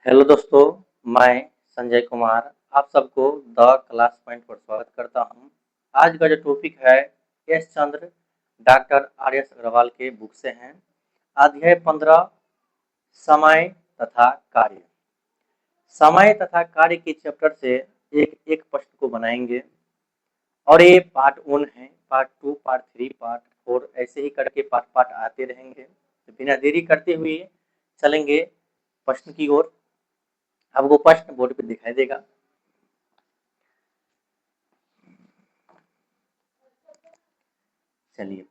Hello दोस्तों, मैं संजय कुमार आप सबको द क्लास पॉइंट पर स्वागत करता हूं। आज का जो टॉपिक है एस चंद्र डॉक्टर आर एस अग्रवाल के बुक से हैं। अध्याय 15 समय तथा कार्य। समय तथा कार्य के चैप्टर से एक एक प्रश्न को बनाएंगे और ये पार्ट 1 है, पार्ट 2, पार्ट 3, पार्ट 4 ऐसे ही करके पार्ट पार्ट आते रहेंगे। तो बिना देरी करते हुए चलेंगे प्रश्न की ओर। आपको प्रश्न बोर्ड पे दिखाई देगा। चलिए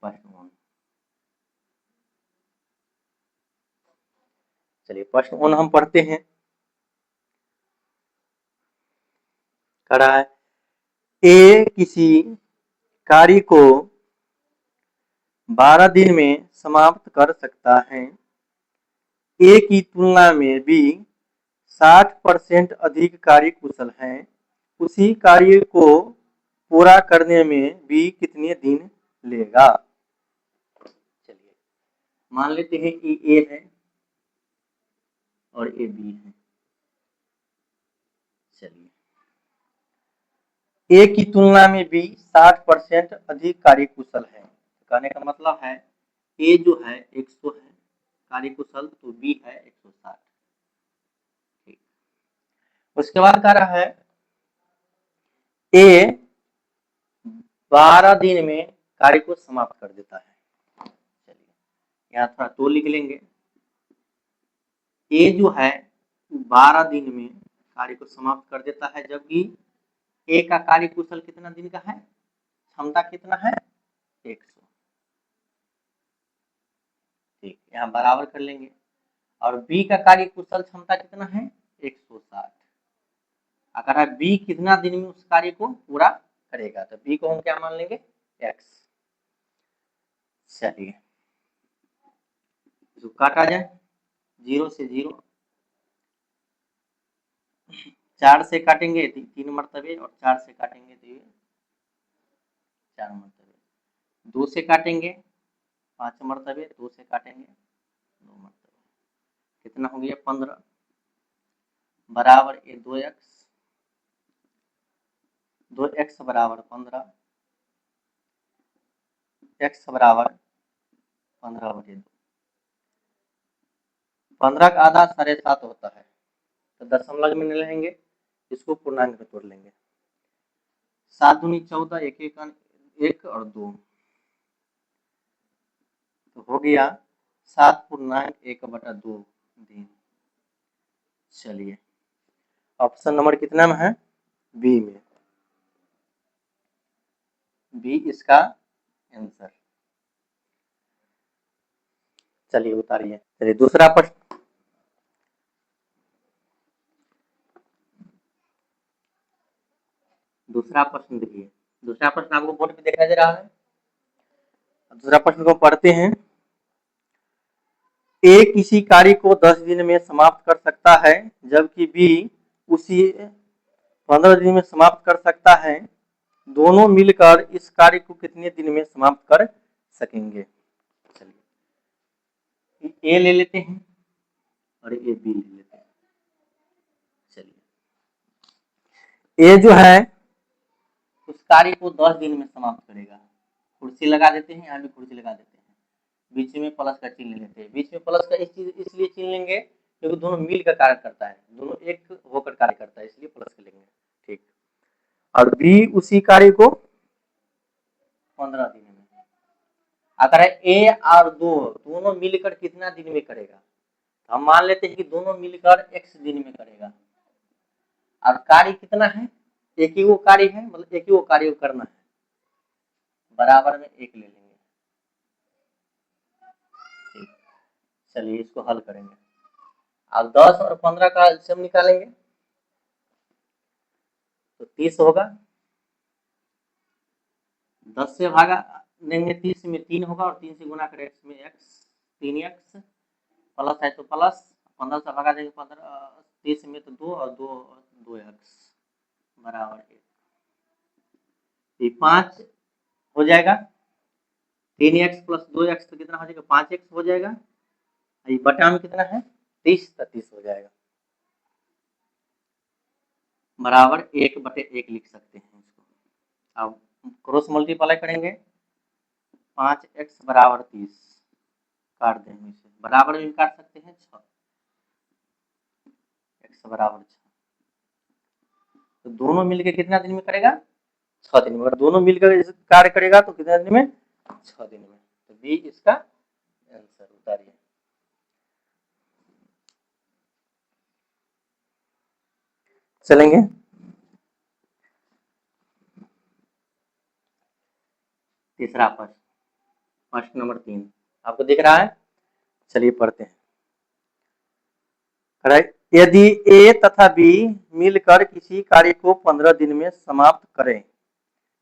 प्रश्न वन हम पढ़ते हैं। करा है ए किसी कार्य को 12 दिन में समाप्त कर सकता है। ए की तुलना में बी 60% अधिक कार्यकुशल है। उसी कार्य को पूरा करने में बी कितने दिन लेगा? चलिए मान लेते हैं ए है और ए बी है। चलिए ए की तुलना में बी 60% अधिक कार्यकुशल है। कहने का मतलब है ए जो है 100 है कार्यकुशल, तो बी है 160। ठीक, उसके बाद कह रहा है ए 12 दिन में कार्य को समाप्त कर देता है। चलिए यहाँ थोड़ा तो लिख लेंगे। ए जो है 12 दिन में कार्य को समाप्त कर देता है, जबकि ए का कार्य कुशल कितना दिन का है, क्षमता कितना है 100। ठीक, यहाँ बराबर कर लेंगे। और बी का कार्य कुशल क्षमता कितना है 160। अगर बी कितना दिन में उस कार्य को पूरा करेगा, तो बी को हम क्या मान लेंगे एक्स। चलिए जो काटा जाए 0 से 0, 4 से काटेंगे 3 मरतबे और 4 से काटेंगे तो ये 4 मरतबे। 2 से काटेंगे 5 मरतबे, 2 से काटेंगे 2 मरतबे। कितना हो गया 15 बराबर ये 2x बराबर 15, x बराबर 15/2। 15 का आधा 7.5 होता है, तो दशमलव में नहीं लेंगे, इसको पूर्णांक में तोड़ लेंगे। 7 दूनी 14, 1 और 2, तो हो गया 7.1/2 दिन। चलिए ऑप्शन नंबर कितना में है, बी में। बी इसका आंसर। चलिए उतारिए। चलिए दूसरा प्रश्न। दूसरा प्रश्न देखिए। दूसरा प्रश्न आपको बोर्ड पे दिखाई दे रहा है। दूसरा प्रश्न को पढ़ते हैं। ए किसी कार्य को 10 दिन में समाप्त कर सकता है, जबकि बी उसी 15 दिन में समाप्त कर सकता है। दोनों मिलकर इस कार्य को कितने दिन में समाप्त कर सकेंगे? चलिए ए ले लेते हैं और ए बी ले लेते हैं। चलिए ए जो है उस कार्य को 10 दिन में समाप्त करेगा। कुर्सी लगा देते हैं, यहाँ भी कुर्सी लगा देते हैं, बीच में प्लस का चिन्ह ले लेते हैं। बीच में प्लस का इसलिए चिन्ह लेंगे क्योंकि दोनों मिल कर कार्य करता है, दोनों एक होकर कार्य करता है, इसलिए प्लस कर लेंगे। ठीक, और बी उसी कार्य को 15 दिन में। अगर ए और दो दोनों मिलकर कितना दिन में करेगा, तो हम मान लेते हैं कि दोनों मिलकर x दिन में करेगा। और कार्य कितना है, एक ही वो कार्य है, मतलब एक ही वो कार्य करना है, बराबर में 1 ले लेंगे। ठीक, चलिए इसको हल करेंगे। अब 10 और 15 का एलसीएम निकालेंगे तो 30 होगा। 10 से भागा देंगे 30 में 3 होगा, और 3 से गुना करें x में x, 3x प्लस है तो प्लस, 15 से भागा देंगे 15, 30 में तो 2 और 2x बराबर 1। 5 हो जाएगा, 3x प्लस 2x तो कितना हो जाएगा 5x हो जाएगा। ये बटा में कितना है 30, तो 30 हो जाएगा। बराबर 1/1 लिख सकते हैं इसको। अब क्रॉस मल्टीप्लाई करेंगे 5x बराबर 30, काट देंगे इसे, बराबर में काट सकते हैं 6, x बराबर 6, तो दोनों मिलकर कितना दिन में करेगा? 6 दिन में। अगर दोनों मिलकर कार्य करेगा तो कितने दिन में? 6 दिन में। तो बी इसका आंसर उतारिए। चलेंगे तीसरा प्रश्न नंबर 3 आपको दिख रहा है? चलिए पढ़ते हैं। यदि ए तथा बी मिलकर किसी कार्य को 15 दिन में समाप्त करें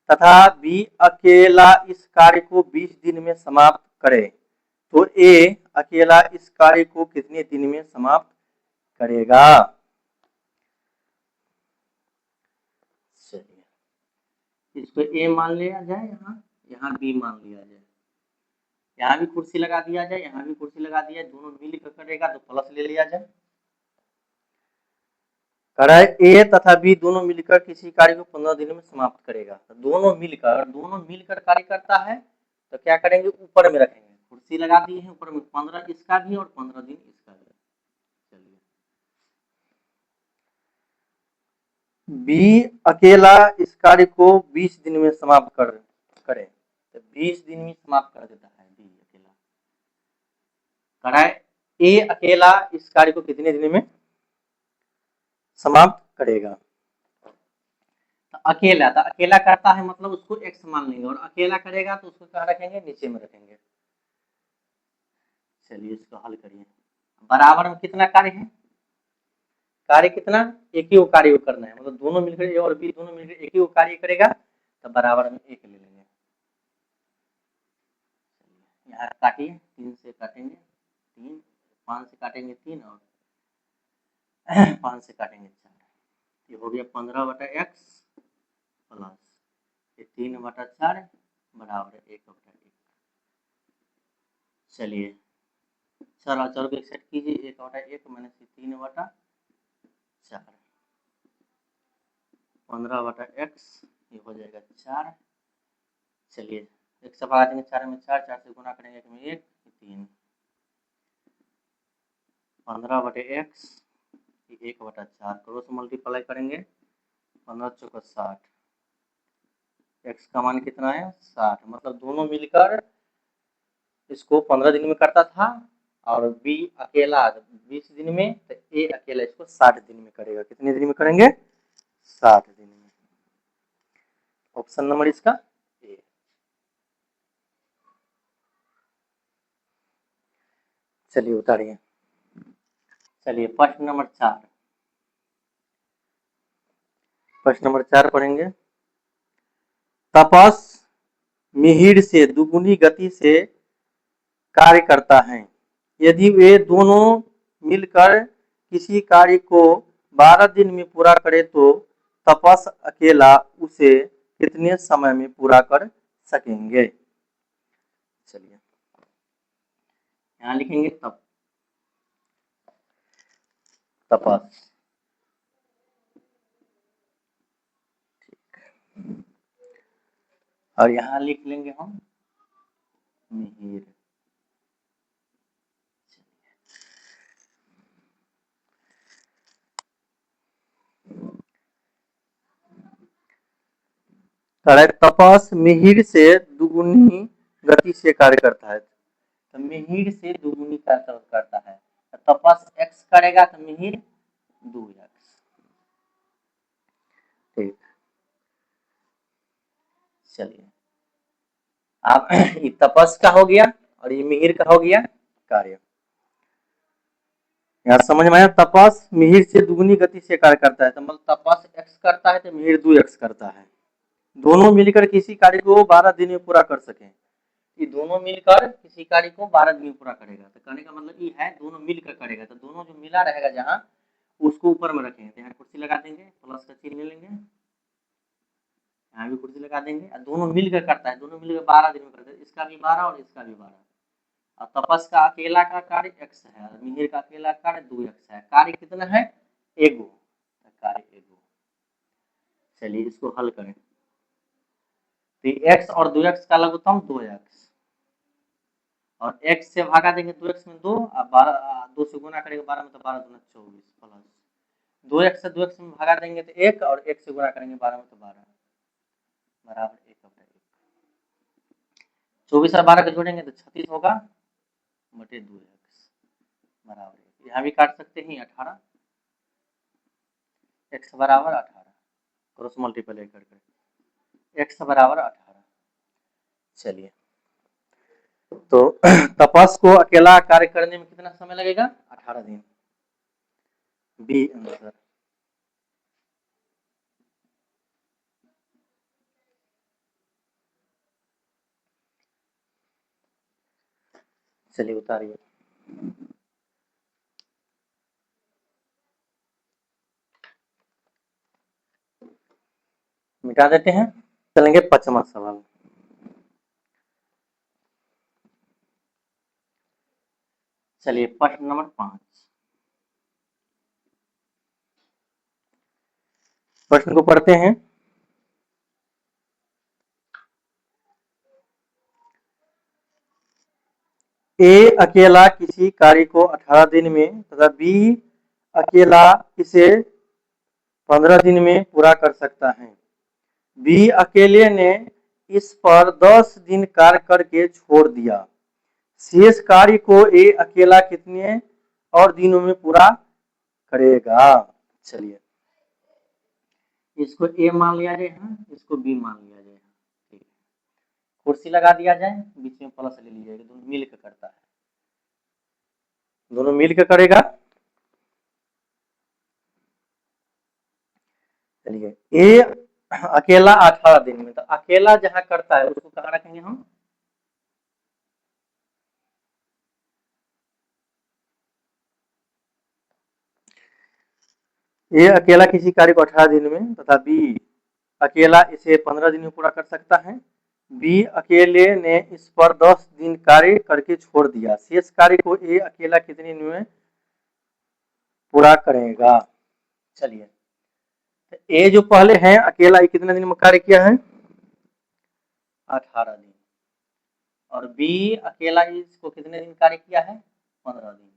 तथा बी अकेला इस कार्य को 20 दिन में समाप्त करे, तो ए अकेला इस कार्य को कितने दिन में समाप्त करेगा? चलिए इसको ए मान लिया जाए, यहाँ बी मान लिया जाए, यहाँ भी कुर्सी लगा दिया जाए, यहाँ भी कुर्सी लगा दिया जाए, दोनों मिलकर करेगा तो प्लस ले लिया जाए। ए तथा बी दोनों मिलकर किसी कार्य को 15 दिन में समाप्त करेगा। तो दोनों मिलकर कार्य करता है तो क्या करेंगे? ऊपर में रखेंगे, कुर्सी लगा दी है ऊपर में, 15 इसका भी और 15 दिन इसका भी। चलिए बी अकेला इस कार्य को 20 दिन में समाप्त करे, तो 20 दिन में समाप्त कर देता है बी अकेला। ए अकेला इस कार्य को कितने दिन में समाप्त करेगा? अकेला करता है मतलब उसको एक्स मान लेंगे, और अकेला करेगा तो उसको कहाँ रखेंगे? नीचे में रखेंगे। चलिए इसको हल करिए। बराबर में कितना कार्य है? कार्य कितना? एक ही वो कार्य करना है, मतलब दोनों मिलकर ए और बी दोनों मिलकर एक ही वो कार्य करेगा, तो बराबर में 1 ले लेंगे। यहाँ काटिए, 3 से काटेंगे 3, 5 से काटेंगे 3 और 5 से काटेंगे 4, ये हो गया 15/x प्लस ये 3/4 बराबर 1/1। चलिए 4 और 4 को एक सेट कीजिए, 1/1 माइनस 3/4 15/x, ये हो जाएगा 4। चलिए 1 से भगा देंगे 4 में 4, 4 से गुना करेंगे 1 में 1, 3 15/x 1/4 क्रॉस मल्टीप्लाई करेंगे 15 चौका 60, x का मान कितना है? 60, मतलब दोनों मिलकर इसको 15 दिन में करता था और बी अकेला 20 दिन में, तो ए अकेला इसको 60 दिन में करेगा। कितने दिन में करेंगे? 60 दिन में। ऑप्शन नंबर इसका ए। चलिए उतारिए। चलिए प्रश्न नंबर 4 पढ़ेंगे। तपस मिहिर से दुगुनी गति से कार्य करता है। यदि वे दोनों मिलकर किसी कार्य को 12 दिन में पूरा करे तो तपस अकेला उसे कितने समय में पूरा कर सकेंगे? चलिए यहाँ लिखेंगे तपस, और यहाँ लिख लेंगे हम मिहिर। तपस मिहिर से दुगुनी गति से कार्य करता है, तो मिहिर से दुगुनी करता है, तो तपस x करेगा तो मिहिर 2x। ठीक, चलिए आप ये तपस का हो गया और ये मिहिर का हो गया कार्य। यहाँ समझ में आया? तपस मिहिर से दुगुनी गति से कार्य करता है, तो मतलब तपस x करता है तो मिहिर 2x करता है। दोनों मिलकर किसी कार्य को 12 दिन में पूरा कर सके, ये दोनों मिलकर किसी कार्य को 12 दिन में पूरा करेगा, तो कहने का मतलब ये है दोनों मिलकर करेगा, तो दोनों जो मिला रहेगा जहाँ उसको ऊपर में रखेंगे, तो यहाँ कुर्सी लगा देंगे, प्लस का चिन्ह ले लेंगे, यहाँ भी कुर्सी लगा देंगे, और दोनों मिलकर करता है, दोनों मिलकर 12 दिन में करते हैं, इसका भी 12 और इसका भी 12। और तपस का अकेला का कार्य x है और मिहिर का अकेला कार्य 2x है। कार्य कितना है? एगो, कार्य एगो। चलिए इसको हल करें। तो x और 2x का लघुत्तम 2x, और x से भागा देंगे 2x में 2, और 12 2 से गुना करेंगे 12 में, तो 12 दूना 24 प्लस 2x से 2x में भागा देंगे तो 1, और 1 से गुना करेंगे 12 में, तो 12 बराबर 1/1। 24 और 12 को जोड़ेंगे तो 36 होगा बटे 2x बराबर 1। यहाँ भी काट सकते हैं 18, x बराबर 18, क्रॉस मल्टीप्लाई करके x बराबर 18। चलिए, तो तपस को अकेला कार्य करने में कितना समय लगेगा? 18 दिन। B answer. चलिए उतारिए। मिटा देते हैं। चलेंगे 5वां सवाल। चलिए प्रश्न नंबर 5। प्रश्न को पढ़ते हैं। ए अकेला किसी कार्य को 18 दिन में तथा बी अकेला इसे 15 दिन में पूरा कर सकता है। बी अकेले ने इस पर 10 दिन कार्य करके छोड़ दिया। शेष कार्य को ए अकेला कितने और दिनों में पूरा करेगा? चलिए, इसको ए मान लिया जाए, इसको बी मान लिया जाए। ठीक है, कुर्सी लगा दिया जाए, बीच में प्लस ले लीजिएगा, दोनों मिल के करता है, दोनों मिल के करेगा। चलिए, ए अकेला 18 दिन में, तो अकेला जहां करता है उसको कहाँ रखेंगे हम? ए अकेला किसी कार्य को 18 दिन में तथा बी अकेला इसे 15 दिन में पूरा कर सकता है। बी अकेले ने इस पर 10 दिन कार्य करके छोड़ दिया। शेष कार्य को ए अकेला कितने दिन में पूरा करेगा? चलिए, तो ए जो पहले है अकेला, ये कितने दिन में कार्य किया है? 18 दिन। और बी अकेला इसको कितने दिन कार्य किया है? 15 दिन।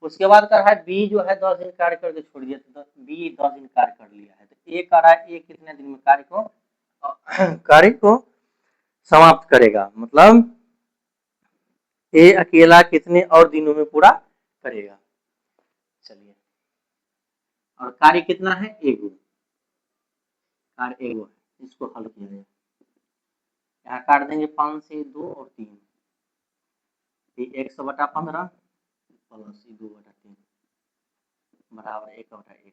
उसके बाद कर रहा है बी जो है 10 दिन कार्य करके छोड़ दिया, तो बी 10 दिन कार्य कर लिया है, तो ए कर रहा है ए कितने दिन में कार्य को समाप्त करेगा, मतलब ए अकेला कितने और दिनों में पूरा करेगा। चलिए, और कार्य कितना है? एगो, कार्य एगो है, इसको हल किया जाए। यहाँ काट देंगे 5 से 2 और 3, 100/15 प्लस 2/3 बराबर 1/1।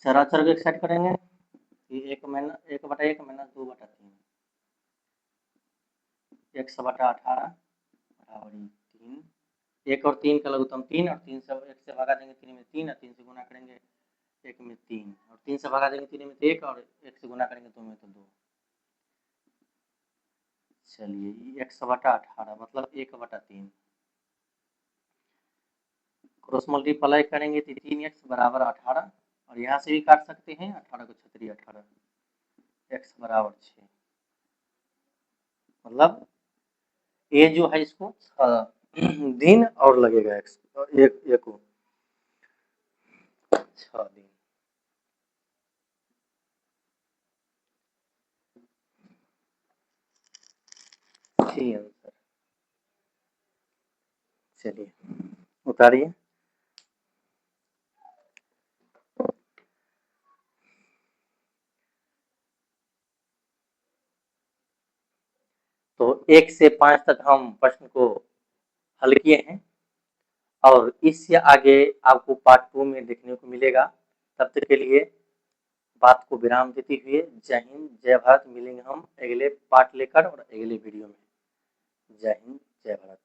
चराचर को एक सेट करेंगे, 1/1 माइनस 2/3, 100/18 बराबर 3। 1 और 3 का लघुत्तम 3, और 3 से 1 से भागा देंगे 3 में 3, और 3 से गुना करेंगे 1 में 3, और 3 से भागा देंगे 3 में 1, और 1 से गुना करेंगे 2 में तो 2। चलिए 100/18 मतलब 1/3, क्रॉस मल्टीप्लाई करेंगे तो 3x बराबर 18, और यहाँ से भी काट सकते हैं 18 को 6 18, x बराबर 6, मतलब ये जो है इसको दिन और लगेगा एक को 6 दिन। ठीक आंसर। चलिए उतारिए। तो 1 से 5 तक हम प्रश्न को हल किए हैं, और इससे आगे आपको पार्ट 2 में देखने को मिलेगा। तब तक के लिए बात को विराम देते हुए जय हिंद जय भारत। मिलेंगे हम अगले पार्ट लेकर और अगले वीडियो में। जय हिंद जय भारत।